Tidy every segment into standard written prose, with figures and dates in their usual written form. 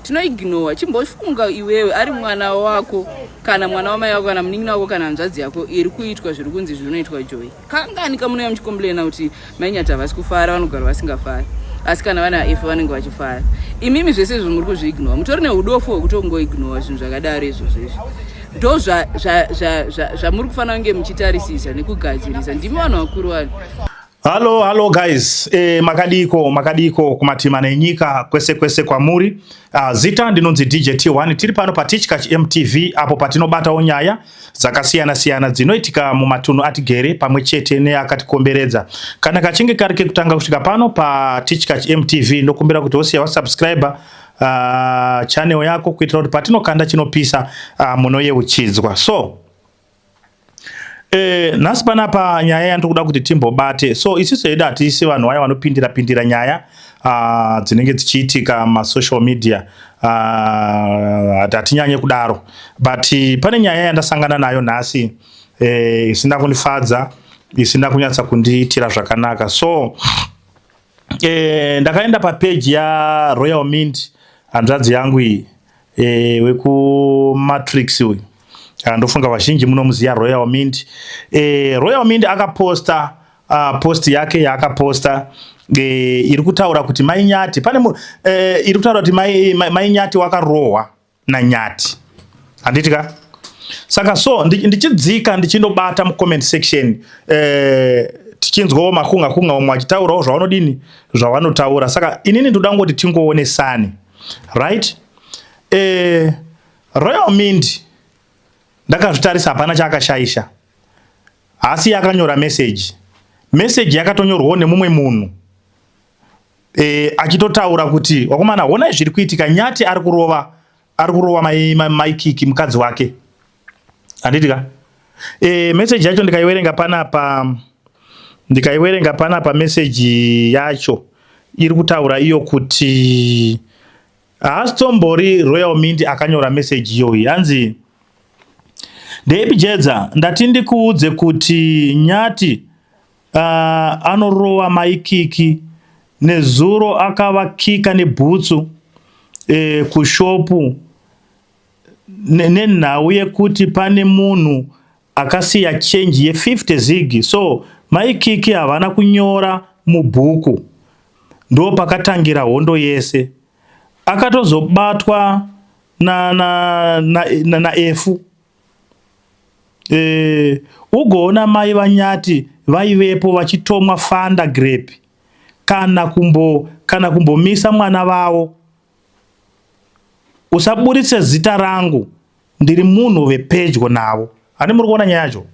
tinoignore. Chimbofunga iwewe ari mwana wako kana mwana wamai wako kana munin'ina wako kana hanzvadzi yako iri kuitwa zviri kunzi zvinoitwa Joy. Kangani kamunouya muchikomblena kuti mainyati havasi kufara vanogara vasingafari. Asi kana vana if vanenge vachifara. Imimi zvese zvinhu muri kuzviignore. Mutori neudofo hwekuti mungoignore zvinhu zvakadaro izvozvo. Ndo zvamuri kufanira kunge muchitarisisa nekugadzirisa. Ndimi vanhu vakuru vanhu. Hello guys, makadiko kumatima nenyika kwese kwamuri. Zita ndinonzi DJ T1 tiri pano pa Tichkach MTV apo patinobatawo nyaya dzakasiyana dzinoitika mumatunhu atigere pamwe chete neakatikomberedza. Kana kachinge kari kekutanga kusvika pano pa Tichkach MTV ndokumbira kuti wosiya wasubscribe channel yako kuitira kuti patinokanda chinopisa munoyeuchidzwa. So nasi panapa nyaya yandikuda kuti timbobate. So isiso yedu hatisi vanhu vaya vanopindira nyaya dzinenge dzichiitika social media, hatinyanye kudaro. But pane nyaya yandasangana nayo nhasi isina kundifadza, isina kunyatsa kundiitira zvakanaka. So ndakaenda page ya Royal Mint, hanzvadzi yangu iyi weku-Matrix uyu. Ndofunga vazhinji munomuziva Royal Mint. Royal Mint akaposta post yake yaakaposta iri kutaura kuti mai Nyati pane iri kutaura kuti mai Nyati wakarohwa naNyati. Handitika? Saka so ndichidzika ndichindobata mucomment section tichinzwawo makunga omwe achitaurawo zvavanodini zvavanotaura. Saka inini ndoda ngoti tingoonesane, right? Royal Mint ndakazvitarisa hapana chaakashaisha. Asi yakanyora message yakatonyorwawo nemumwe munhu achitotaura kuti wakomana honai zviri kuitika, Nyati ari kurova maikiki mukadzi wake. Handitika? Message yacho ndikaiwerenga panapa message yacho iri kutaura iyo kuti haasitombori Royal Mint akanyora message iyoyi. Hanzi ndeipijedza ndati ndikuudze kuti Nyati anorova maikiki nezuro akavakika nebhutsu kushopu nenhau yekuti pane munhu akasiya change ye50 zigi. So maikiki havana kunyora mubhuku. Ndo pakatangira hondo yese. Akatozobatwa na efu. Ugoona mai vaNyati vaivepo vachitomwa fanda grape kana kumbomisa mwana vavo. Usaburitse zita rangu, ndiri munhu wepedyo navo. Hani muri kuona nyaya yacho?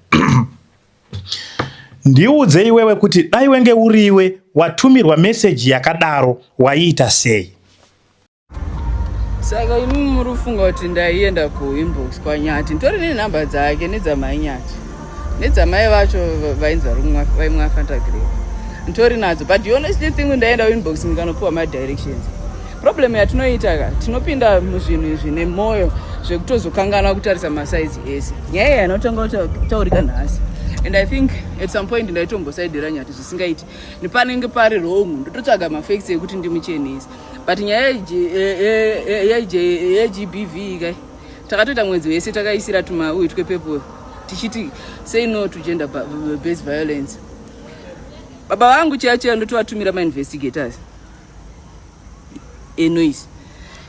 Ndiudze iwewe kuti dai wenge uriwe watumirwa message yakadaro waiita sei? Saka imi muri kufunga kuti ndaienda kuinbox kwaNyati nditori nenhamba dzake nedzamai Nyati nedzamai vacho vainzi vaimwa fanta grape nditori nadzo. But the honest thing, ndaenda kuinbox ndikanopuwa madirections. Problem yatinoita tinopinda muzvinhu zvine moyo zvekutozokangana kutarisa masaizi ese. Nyaya yanotanga kutaurika nhasi. And I think at some point ndaitombosaidira Nyati zvisingaiti nipanenge pari wrong ndototsvaga mafacts ekuti ndimuchenesi. But nyaya yeGBV kai takatoita mwedzi wese takaisira tumauyu twepepo tichiti say no to gender based violence. Baba vangu chacho ndotovatumira ma-investigators noise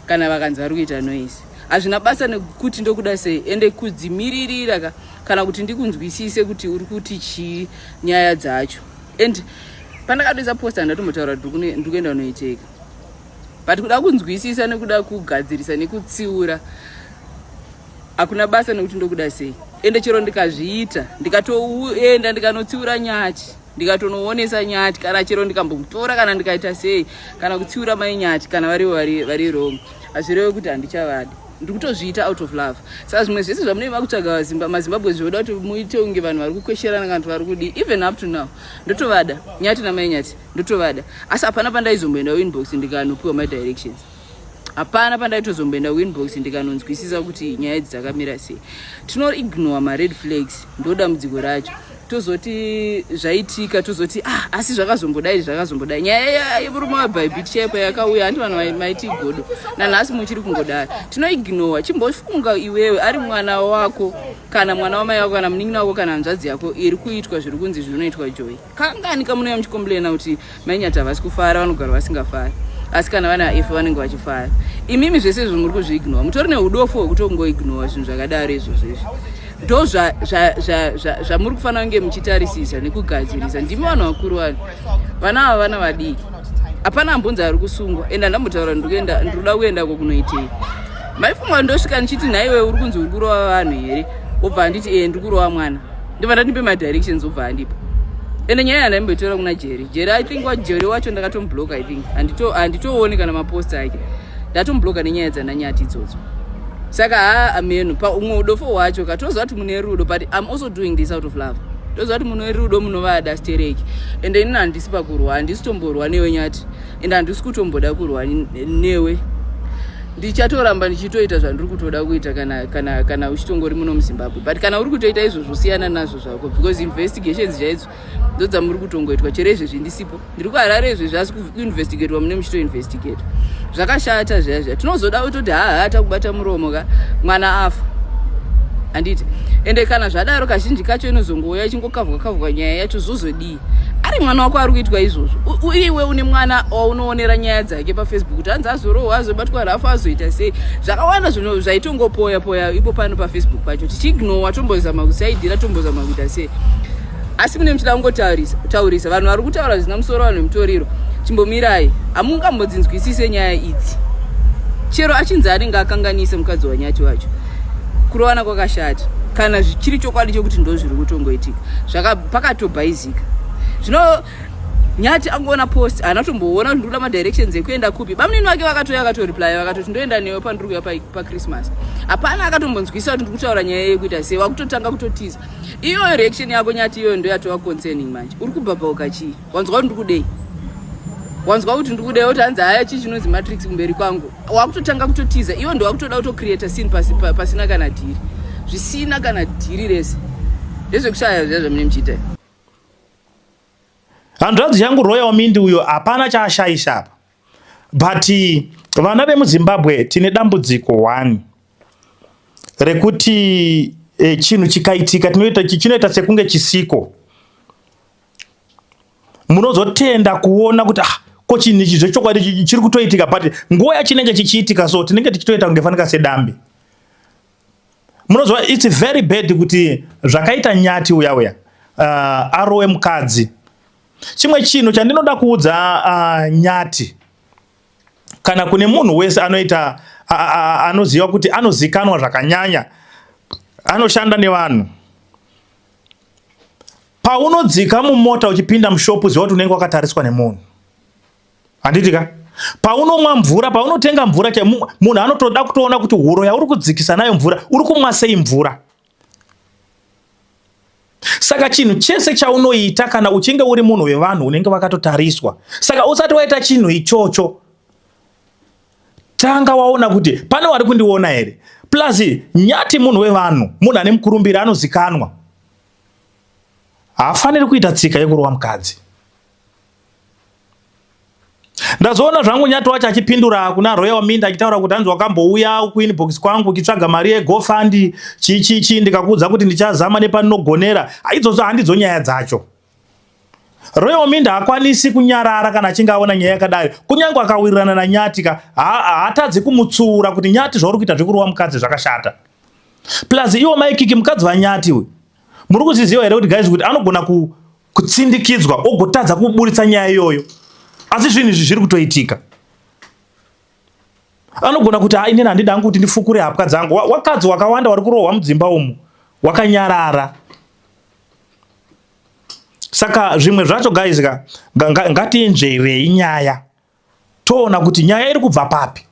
kana vakanzi vari kuita noise. Hazvina basa nekuti ndokuda sei ende kudzimiririra kana kuti ndikunzwisise kuti uri kuti chii nyaya dzacho. And pandakadoisa posta ndatombotaura kuti ndikuenda kunoiteka. But kuda kunzwisisa nekuda kugadzirisa nekutsiura hakuna basa nekuti ndokuda sei. Ende chero ndikazviita ndikatoenda ndikanotsiura Nyati, ndikatonoonesa Nyati kana chero ndikambomutora kana ndikaita sei kana kutsiura mai Nyati kana vari wrong. Hazvirevi kuti handichavadi. Ndikutozviita out of love. Saka zvimwe zvese zvamunenge kutsvaga maZimbabwe zvoda kuti muite unge vanhu vari kukwesherana kana kuti vari kudi. Even up to now ndotovada Nyati namai Nyati ndotovada. Asi hapana pandaizomboenda kuinbox ndikanopuwa madirections. Hapana pandaitozomboenda kuinbox ndikanonzwisisa kuti nyaya idzi dzakamira sei. Tinoignore ma-red flags ndodambudziko racho. tozoti zvaitika tozoti asi zvakazombodai nyaya yemurume wabhaibhiti chaipo yakauya handi vanhu maiti godo nanhasi muchiri kungodaro tinoignora. Chimbofunga iwewe ari mwana wako kana mwana wamai wako kana munin'ina wako kana hanzvadzi yako iri kuitwa zviri kunzi zvinoitwa Joy, kangani kamunouya muchikomblena kuti mainyati havasi kufara vanogara vasingafari, asi kana vana if vanenge vachifara. Imimi zvese zvinhu muri kuzviignora, mutori neudofo hwekutongoignora zvinhu zvakadaro izvozvo. Ndo zvamuri kufanira kunge muchitarisisa nekugadzirisa. Ndimi vanhu vakuru vana ava vana vadiki, hapana ambonzi ari kusungwa ende handambotaura ndinoda kuenda kunoitei. Maifunga ndosvika ndichiti nhaiwe uri kunzi uri kurova vanhu here, obva handiti ndiri kurova mwana, ndobva ndandipe madirections obva handipa. Ende nyaya yandaimbotora kuna Jerry I think Jerry wacho ndakatombloka. I think handitooni kana maposta ake, ndatombloka nenyaya dzandanyati idzodzo. Saka ameno pa umwe udofo hwacho katoziva kuti mune rudo, but I'm also doing this out of love. Toziva kuti mune rudo munovada stereki, ende ini handisi pakurwa, handisi tomborwa newe Nyati, ende handisi kutomboda kurwa newe. Ndichatoramba ndichitoita zvandiri kutoda kuita kana uchitongori muno muZimbabwe, but kana uri kutoita izvozvo siyana nazvo zvako, because investigations chaidzo ndodzamuri kutongoitwa. Chero izvezvi ndisipo, ndiri kuHarare izvezvi asi kuinvestigatewa mune muchitoinvestigate. Zvakashata zvazva, tinozoda kutoti takubata muromo ka mwana afa handiti. Ende kana zvadaro kazhinji kacho inozongouya ichingokavhwa nyaya yacho zozodii. Ari mwana wako ari kuitwa izvozvo, iwe une mwana waunoonera nyaya dzake paFacebook kuti hanzi azorohwa azobatwa rafu azoita sei. Zvakawanda zvinhu zvaitongopoya ipo pano paFacebook pacho, tichiignora tombozama kusaidhira tombozama kuita sei. Asi mune muchida kungotaurisa vanhu vari kutaura zvina musoro vanhu mutoriro, chimbomirai, hamungambodzinzwisise nyaya idzi. Chero achinzi anenge akanganise mukadzi waNyati wacho, kurovana kwakashata kana zvichiri chokwadi chokuti ndo zviri kutongoitika pakatobhaizika. Zvino Nyati angoona post anatomboona kuti ndikuda madirections ekuenda kupi. Bamunini wake vakatoya akatoreply vakatoti ndoenda newe pandiri kuuya paChristmas. Hapana akatombonzwisa kuti ndiri kutaura nyaya yekuita sei, wakutotanga kutotiza. Iyo reaction yako Nyati iyo ndo yatova concerning manje. Uri kubhabhauka chii? Wanzwa kuti ndiri kudei? Wanzwa kuti ndiri kudei kuti hanzi haya chii chinonzi Matrix kumberi kwangu? Wakutotanga kutotiza. Iyo ndo wakutoda kutocreate scene pasina kana dhiri. Zvisina kana dhiri rese. Ndezvekushaya zvazvo mune muchiita. Hanzvadzi yangu Royal Mindi uyo hapana chaashaisha apa. But vana vemuZimbabwe tine dambudziko 1 rekuti chinhu chikaitika chinoita sekunge chisiko. Munozotenda kuona kuti ko chinhu ichi zvechokwadi chiri kutoitika, but nguva yachinenge chichiitika so tinenge tichitoita kunge fanika sedambe. Munozwa it's very bad kuti zvakaita Nyati uya arowe mukadzi. Chimwe chinhu chandinoda kuudza Nyati, kana kune munhu wese anoziva kuti anozikanwa zvakanyanya, anoshanda nevanhu, paunodzika mumota uchipinda mushopu ziva kuti unenge wakatariswa nemunhu. Handiti ka? Paunomwa mvura, paunotenga mvura, munhu anotoda kutoona kuti huro yauri kudzikisa nayo mvura uri kumwa sei mvura. Saka chinhu chese chaunoita kana uchinge uri munhu wevanhu unenge wakatotariswa. Saka usati waita chinhu ichocho, tanga waona kuti pane wari kundiona here. Plus Nyati munhu wevanhu, munhu ane mukurumbira, anozikanwa. Haafaniri kuita tsika yekurova mukadzi. Ndazoona zvangu Nyati wacho achipindura kuna Royal Mindi achitaura kuti hanzi wakambouya kuinbox kwangu ukitsvaga mari yeGoFund chichi ndikakuudza kuti ndichazama nepandinogonera. Idzodzo handidzo nyaya dzacho. Royal Mindi haakwanisi kunyarara kana achinge aona nyaya yakadai. Kunyange akawirirana naNyati haatadzi kumutsuura kuti Nyati zvauri kuita zvekurova mukadzi zvakashata. Plus iwo maikiki mukadzi waNyati uyu, muri kuziziva here kuti guys kuti anogona kutsindikidzwa ogotadza kuburitsa nyaya iyoyo. Asi zvinhu izvi zviri kutoitika. Anogona kuti inini handidi hangu kuti ndifukure hapwa dzangu. Wakadzi wakawanda wari kurohwa mudzimba umu wakanyarara. Saka zvimwe zvacho guys ngatiinzverei nyaya, toona kuti nyaya iri kubva papi.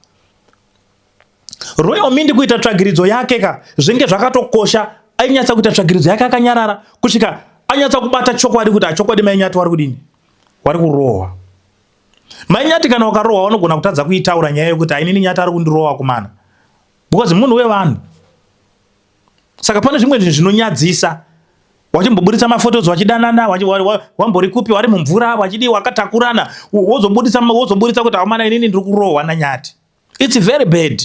Royal Mindi kuita tsvagiridzo yake zvenge zvakatokosha, ainyatsa kuita tsvagiridzo yake akanyarara kusvika anyatsa kubata chokwadi kuti chokwadi mainyati wari kudini, wari kurohwa. Mainyati kana wakarohwa wanogona kutadza kuitaura nyaya yokuti inini Nyati ari kundirohwa kumana, because munhu wevanhu. Saka pane zvimwe zvinhu zvinonyadzisa Wachimboburitsa mafotos wachidanana, wambori kupi wari mumvura wachidi wakatakurana, wozoburitsa kuti amana inini ndiri kurohwa naNyati. It's very bad.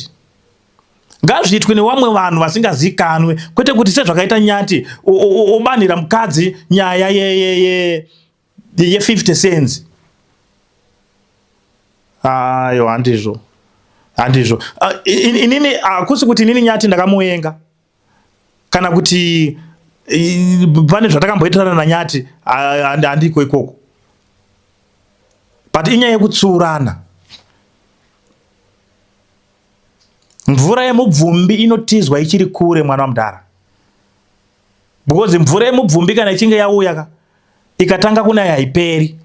Ngazviitwe nevamwe vanhu vasingazikanwe, kwete kuti sezvakaita Nyati obanhira mukadzi nyaya ye 50 cents. Ayo handizvo. Inini akusi kuti inini Nyati ndakamuvenga kana kuti pane zvatakamboitirana naNyati handiko ikoko, but inyaya yekutsurana. Mvura yemubvumbi inotizwa ichiri kure, mwana wamudhara, because mvura yemubvumbi kana ichinge yauya ikatanga kunaya haiperi.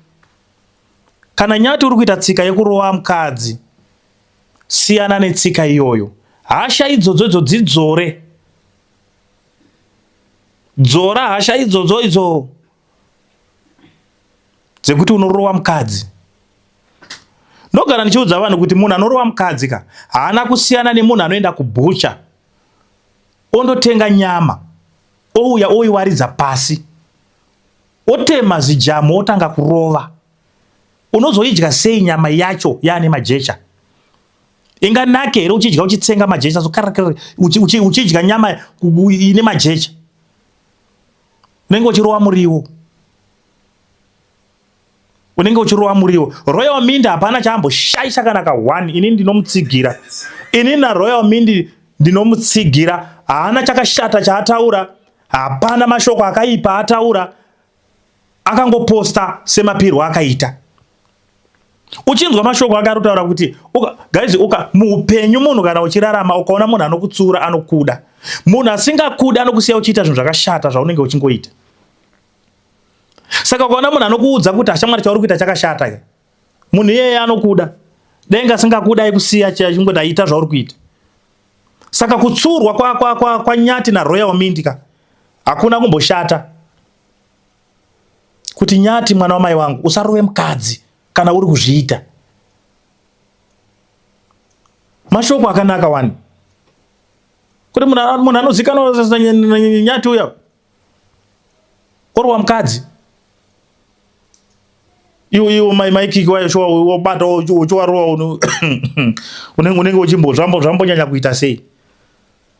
Kana Nyati uri kuita tsika yekurova mukadzi, siyana netsika iyoyo. Hasha idzodzo dzidzore, dzora hasha idzodzo idzo dzekuti unorova mukadzi. Ndogara ndichiudza vanhu kuti munhu anorova mukadzi haana kusiyana nemunhu anoenda kubhucha ondotenga nyama ouya oiwaridza pasi otema zijamu otanga kurova. Unozoidya sei nyama yacho yaane majecha? Inganake here uchidya uchitsenga majecha uchidya nyama ine majecha? Unenge uchirova muriwo. Royal Mind hapana chaamboshaisha kana ka1. Ini ndinomutsigira. Ini naRoyal Mind ndinomutsigira. Haana chakashata chaataura, hapana mashoko akaipa ataura, akangoposta semapirwo akaita. Uchinzwa mashoko akarotaura kuti guys, muupenyu munhu kana uchirarama ukaona munhu anokutsura anokuda. Munhu asingakuda anokusiya uchiita zvinhu zvakashata zvaunenge uchingoita. Saka ukaona munhu anokuudza kuti hashamwari chauri kuita chakashata, munhu iyeye anokuda. Denga asingakuda aikusiya chingodaita zvauri kuita. Saka kutsurwa kwa Nyati naRoyal Mind hakuna kumboshata. Kuti Nyati, mwana wamai wangu, usarove mukadzi kana uri kuzviita. Mashoko akanaka wani. Kuti munhu anozikanwa Nyati uya orwa mukadzi. Iwo maikiki wacho wobata uchiwarova unenge uchimbozvambonyanya kuita sei?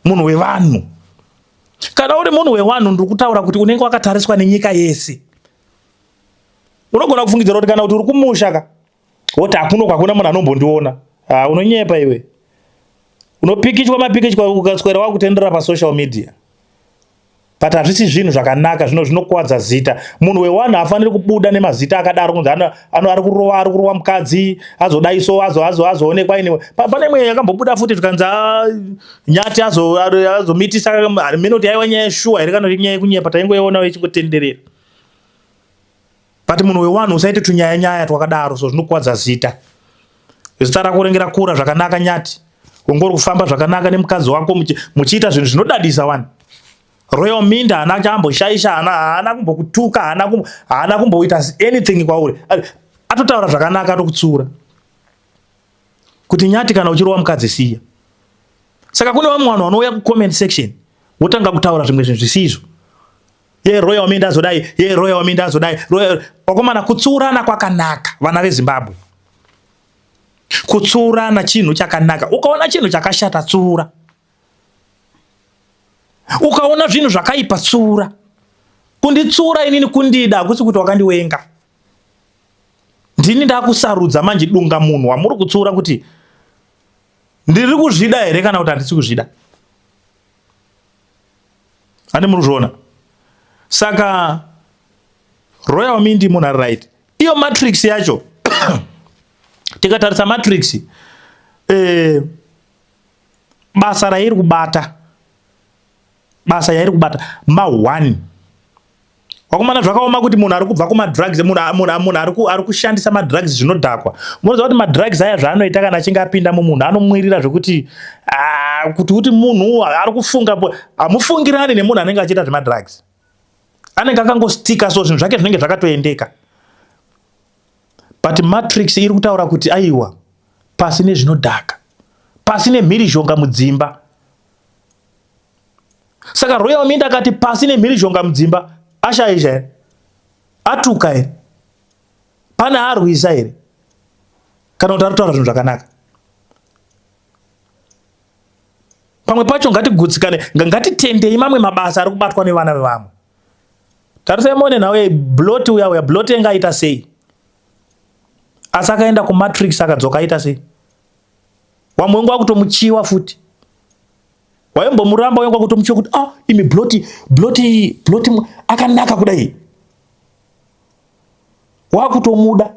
Munhu wevanhu. Kana uri munhu wevanhu, ndiri kutaura kuti unenge wakatariswa nenyika yese. Unogona kufungidzira kuti kana kuti uri kumusha woti hakuna munhu anombondiona. Unonyepa iwe. Unopikichwa ukaswera wakutendera pasocial media. But hazvisi zvinhu zvakanaka, zvinokuwadza zita. Munhu wewanhu haafaniri kubuda nemazita akadaro kunzi ari kurova mukadzi azodaiso azoonekwa ine. Pane imwe yakambobuda futi zvikanzi Nyati azomitisa minoti yaiwa nyaya yeshuwa here kana kuti nyaya yekunyepa taingoiona ichingotenderera. But munhu wewanhu usaite tunyaya twakadaro, so zvinokuwadza zita. Zita rako ringira kura zvakanaka Nyati. Ungori kufamba zvakanaka nemukadzi wako muchiita zvinhu zvinodadisa wani. Royal Mind haana chamboshaisha, haana kumbokutuka, haana kumboita anything kwauri. Atotaura zvakanaka, atokutsura. Kuti Nyati kana uchirova mukadzi siya. Saka kune vamwe vanhu vanouya kucomment section wotanga kutaura zvimwe zvinhu zvisizvo. Royal Mind azodai, Royal Mind azodai. Wakomana, kutsurana kwakanaka, vana veZimbabwe. Kutsurana chinhu chakanaka. Ukaona chinhu chakashata tsura. Ukaona zvinhu zvakaipa tsura. Kunditsura inini kundida, hakusi kuti wakandiwenga. Ndini ndakusarudza manje dunga munhu wamuri kutsura kuti ndiri kuzvida here kana kuti handisi kuzvida. Handi muri kuzviona. Saka Royal Mind munhu ari right. Iyo matrix yacho tikatarisa matrix, basa rairi kubata ma1. Wakomana zvakaoma kuti munhu ari kubva kumadrugs, munhu ari kushandisa madrugs zvinodhakwa. Munoziva kuti madrugs aya zvaanoita kana achinge apinda mumunhu anomwirira zvekuti kuti munhu ari kufunga, hamufungirani nemunhu anenge achiita zvemadrugs. Anenge akangostika, so zvinhu zvake zvinenge zvakatoendeka. But matrix iri kutaura kuti aiwa, pasine zvinodhaka, pasine mhirizhonga mudzimba. Saka Royal Mind akati pasine mhirizhonga mudzimba, ashaisha here, atuka here, pane arwisa here, kana kuti aritaura zvinhu zvakanaka. Pamwe pacho ngatigutsikane, ngatitendei mamwe mabasa ari kubatwa nevana vevamwe. Tarisai muone nawe bloti uya bloti enga aita sei, asi akaenda kumatrix akadzoka aita sei. Wamwe wengu akutomuchiwa futi, waimbomuramba wengu akutomuchiwa kuti imi bloti akanaka kudai, wakutomuda.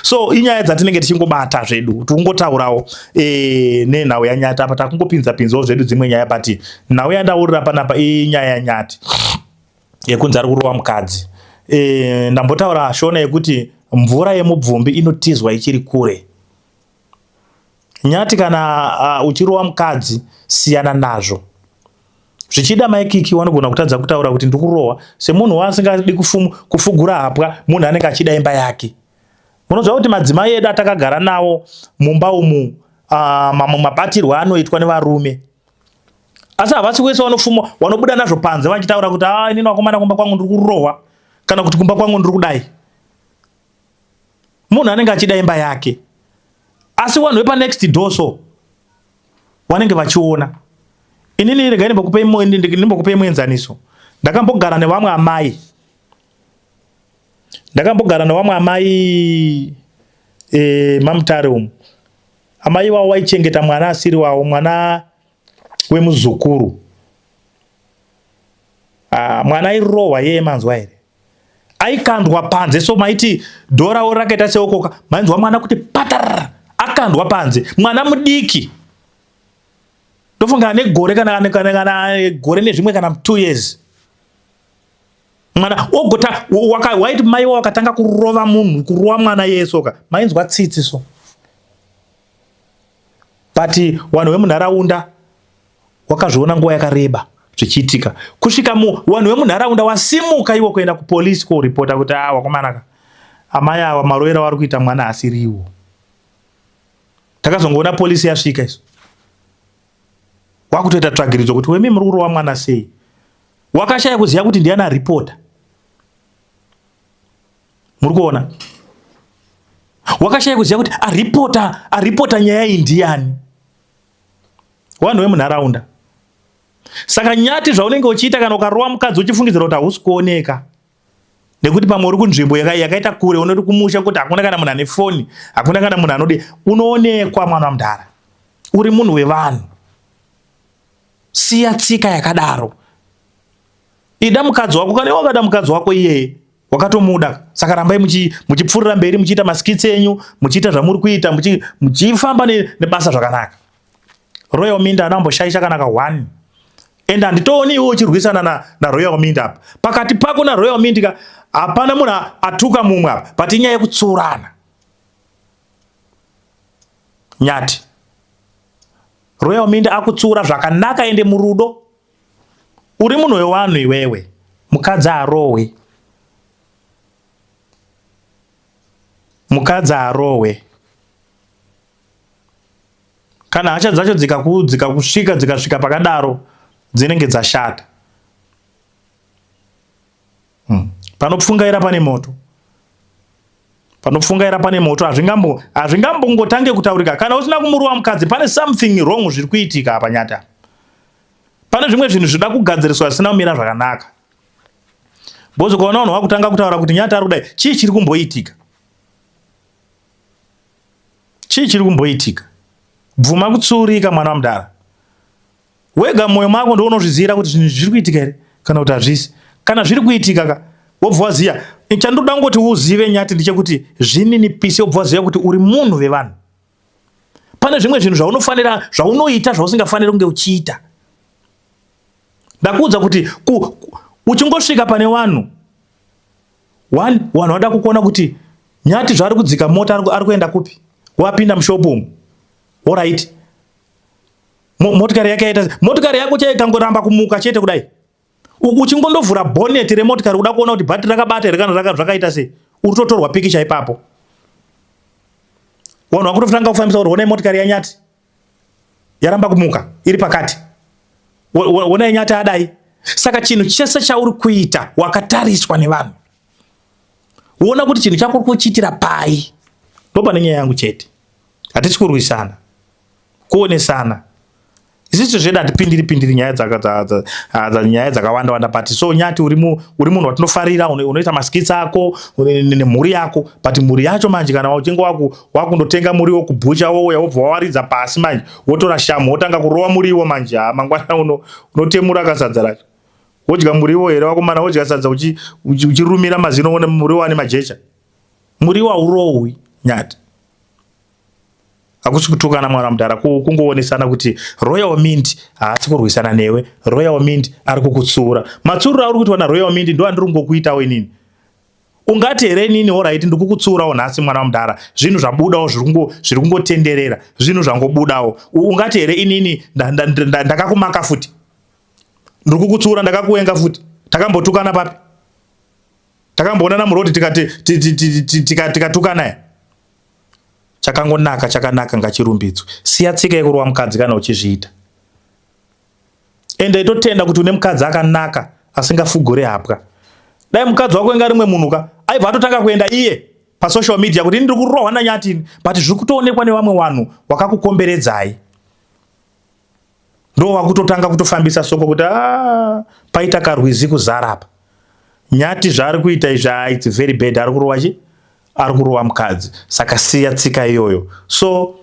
So inyaya dzatinenge tichingobata zvedu tikungotaurawo nenhau yaNyati apa, takungopinza-pinzawo zvedu dzimwe nyaya, but nhau yandaurira panapa inyaya yaNyati yekunzi ari kurova mukadzi. Ndambotaura shona yekuti mvura yemubvumbi inotizwa ichiri kure. Nyati kana uchirova mukadzi siyana nazvo. Zvichida maikiki wanogona kutadza kutaura kuti ndikurova semunhu wasingadi kufugura hapwa, munhu anenge achida imba yake. Munoziva kuti madzimai edu atakagara nawo mumba umu mabatirwo anoitwa nevarume, asi havasi wese wanobuda nazvo panze vachitaura kuti inini wakomana kumba kwangu ndiri kurova, kana kuti kumba kwangu ndiri kudai. Munhu anenge achida imba yake, asi vanhu vepanext door so vanenge vachiona. Inini regai ndimbokupei muenzaniso. Ndakambogara nevamwe amai. Mamutare umu. Amai wavo waichengeta mwana asiri wavo, mwana wemuzukuru. Mwana airohwa yeye manzwa here. Aikandwa panze, so maiti dhora rakaita seokoka. Manzwa mwana kuti patarara, akandwa panze. Mwana mudiki. Ndofunga negore kana gore nezvimwe kana 2 years. Mwana ogota waiti mai wakatanga kurova munhu, kurova mwana yesoka. Mainzwa tsitsi so. But vanhu vemunharaunda wakazviona nguva yakareba zvichiitika. Kusvika vanhu vemunharaunda wasimuka iwo kuenda kupolisi koripota kuti wakomanaka, amai ava marovero vari kuita mwana asiriwo. Takazongoona polisi yasvika iso. Wakutoita tsvagiridzo kuti wemi muri kurova mwana sei. Wakashaya kuziva kuti ndiani aripota. Muri kuona? Wakashaya kuziva kuti aripota nyaya iyi ndiani. Vanhu vemunharaunda. Saka Nyati zvaunenge uchiita kana ukarova mukadzi uchifungidzira kuti hausi kuoneka, nekuti pamwe uri kunzvimbo yakaita kure, unoti kumusha kuti hakuna kana munhu ane foni, hakuna kana munhu anode, unoonekwa mwana wamudhara. Uri munhu wevanhu. Siya tsika yakadaro. Ida mukadzi wako, kana wakada mukadzi wako iyeye wakatomuda, saka rambai muchipfuurira mberi, muchiita maskitsi enyu, muchiita zvamuri kuita, muchifamba nebasa zvakanaka. Royal Mint anamboshaisha kana ka1. And handitooni iwe uchirwisana naRoyal Mint apa. Pakati pako naRoyal Mint hapana munhu atuka mumwe apa, but inyaya yekutsurana. Nyati, Royal Mint akutsura zvakanaka ende murudo. Uri munhu wevanhu iwewe, mukadzi arohwe. Mukadzi arohwe. Kana hasha dzacho dzikasvika pakadaro, dzinenge dzashata. Panopfungaira pane moto. Panopfungaira pane moto. Hazvingambongotange kutaurika. Kana usina kumurova mukadzi, pane something wrong zviri kuitika apa Nyati. Pane zvimwe zvinhu zvida kugadziriswa zvisina kumira zvakanaka. Bozo ukaona vanhu vakutanga kutaura kuti Nyati ari kudai, chii chiri kumboitika? Chii chiri kumboitika? Bvuma kutsurika mwana wamudhara. Wega moyo mako ndiwo unozvizira kuti zvinhu zviri kuitika here kana kuti hazvisi. Kana zviri kuitika wobva waziya. Chandoda ngoti uzive Nyati ndechekuti zvininipise, wobva waziya kuti uri munhu vevanhu. Pane zvimwe zvinhu zvaunofanira, zvaunoita zvausingafaniri kunge uchiita. Ndakuudza kuti uchingosvika pane vanhu vada kukuona kuti Nyati zvaari kudzika mota ari kuenda kupi? Wapinda mushopu umu. Alright. Motikari yake yaita, motikari yako chaikangoramba kumuka chete kudai. Uchingondovhura bonnet remotikari uda kuona kuti bhatiri rakabata here kana zvakaita sei. Utotorwa pikicha ipapo. Vanhu vakutotanga kufambisa kuti onai motikari yaNyati yaramba kumuka iri pakati. Onai Nyati adai. Saka chinhu chese chauri kuita wakatariswa nevanhu. Uona kuti chinhu chako kuchitira pai. Ndopane nyaya yangu chete. Hatisi kurwisana. Kuonesana. Isicho zveda atipindiri nyaya dzakawanda but so Nyati uri munhu watinofarira, unoita maskitsa ako nemhuri yako, but mhuri yacho manje kana uchinge wakundotenga muriwo kubhucha wouya wobva wawaridza pasi manje wotora shamu wotanga kurova muriwo manje mangwana unotemura kasadza racho. Wodya muriwo here wakomana, wodya sadza uchirumira mazino one muriwo ane majecha. Muriwo aurohwi Nyati. Akusi kutukana mwana mudhara, kungoonesana kuti Royal Mint haasi kurwisana newe, Royal Mint ari kukutsura. Matsuriro auri kuitwa naRoyal Mint ndo andiri kungokuitawo inini. Ungati here inini alright ndikukutsurawo nhasi mwana mudhara, zvinhu zvabudawo zviri kungotenderera, zvinhu zvangobudawo. Ungati here inini ndakakumaka futi, ndiri kukutsura, ndakakuenga futi. Takambotukana papi? Takamboonana murodi tikatukana here? Chakanaka ngachirumbidzwe. Siya tsika yekurova mukadzi kana uchizviita. Ende totenda kuti une mukadzi akanaka asingafugure hapwa. Dai mukadzi wako inga rimwe munhuka aibva atotanga kuenda iye pasocial media kuti ndiri kurohwa naNyati, but zviri kutoonekwa nevamwe vanhu wakakukomberedzai. Ndo wakutotanga kutofambisa soko kuti paita karwizi kuzara apa. Nyati zvaari kuita izvi it's very bad. Ari kurova mukadzi. Saka siya tsika iyoyo. So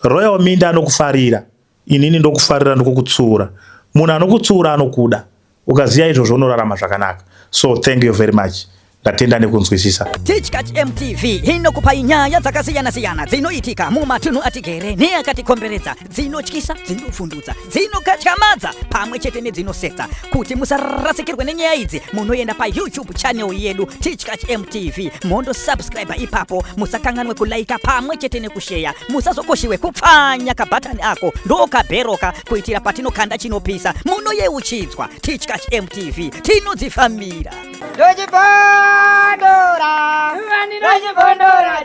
Royal Mint anokufarira, inini ndokufarira, ndokukutsura. Munhu anokutsura anokuda. Ukaziya izvozvo unorarama zvakanaka. So thank you very much. Ndatenda nekunzwisisa. Tichkach MTV inokupa nyaya dzakasiyana-siyana dzinoitika mumatunhu atigere neakatikomberedza, dzinotyisa, dzinofundudza, dzinokatyamadza pamwe chete nedzinosetsa. Kuti musarasikirwe nenyaya idzi, munoenda paYouTube channel yedu Tichkach MTV, mondo subscribe ipapo, musakanganwe kulaika pamwe chete nekushare, musazokoshiwe kupfanya kabhatani ako ndokabheroka kuitira patinokanda chinopisa munoyeuchidzwa. Tichkach MTV tinodzifamira. Dojibondora, Dojibondora,